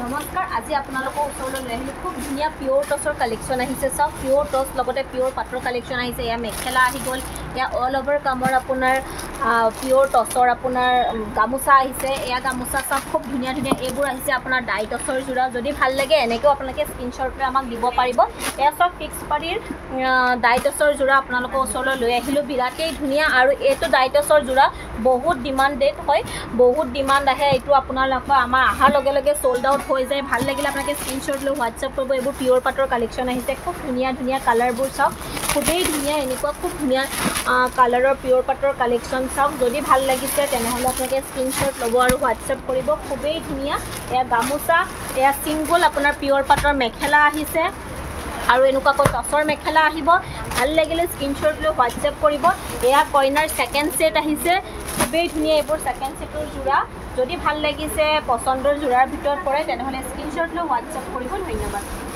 নমস্কাৰ আজি আপোনালোকৰ ওচৰলৈ লৈ আহিলোঁ খুব ধুনীয়া পিয়ৰ টছৰ কালেকশ্যন আহিছে সব পিয়ৰ টছ লগতে পিয়ৰ পাটৰ কালেকশ্যন আহিছে এয়া মেখেলা আহি গ'ল এয়া অল ওভাৰ কামৰ আপোনাৰ পিয়ৰ টছৰ আপোনাৰ গামোচা আহিছে এয়া গামোচা সব খুব ধুনীয়া ধুনীয়া এইবোৰ আহিছে আপোনাৰ ডাই টছৰ যোৰা যদি ভাল লাগে এনেকৈও আপোনালোকে স্ক্ৰীনশ্বট লৈ আমাক দিব পাৰিব এয়া সব ফিক্স পাৰীৰ ডাই টছৰ যোৰা আপোনালোকৰ ওচৰলৈ লৈ আহিলোঁ বিৰাটেই ধুনীয়া আৰু এইটো ডাই টছৰ যোৰা বহুত ডিমাণ্ডেড হয় বহুত ডিমাণ্ড আহে এইটো আপোনালোকৰ আমাৰ অহাৰ লগে লগে সোল্ড আউট হৈ যায় ভাল লাগিলে আপোনালোকে স্ক্ৰীনশ্বট লৈ হোৱাটছআপ কৰিব এইবোৰ পিয়ৰ পাটৰ কালেকশ্যন আহিছে খুব ধুনীয়া ধুনীয়া কালাৰবোৰ চাওক খুবেই ধুনীয়া এনেকুৱা খুব ধুনীয়া কালাৰৰ পিয়ৰ পাটৰ কালেকশ্যন চাওক যদি ভাল লাগিছে তেনেহ'লে আপোনালোকে স্ক্ৰীনশ্বট ল'ব আৰু হোৱাটছআপ কৰিব খুবেই ধুনীয়া এয়া গামোচা এয়া চিংগল আপোনাৰ পিয়ৰ পাটৰ মেখেলা আহিছে আৰু এনেকুৱাকৈ টছৰ মেখেলা আহিব ভাল লাগিলে স্ক্ৰীনশ্বট লৈ হোৱাটছআপ কৰিব এয়া কইনাৰ ছেকেণ্ড ছেট আহিছে খুবেই ধুনীয়া এইবোৰ ছেকেণ্ড ছেটৰ যোৰা যদি ভাল লাগিছে পচন্দৰ যোৰাৰ ভিতৰত পৰে তেনেহ'লে স্ক্ৰীনশ্বট লৈ হোৱাটছআপ কৰিব ধন্যবাদ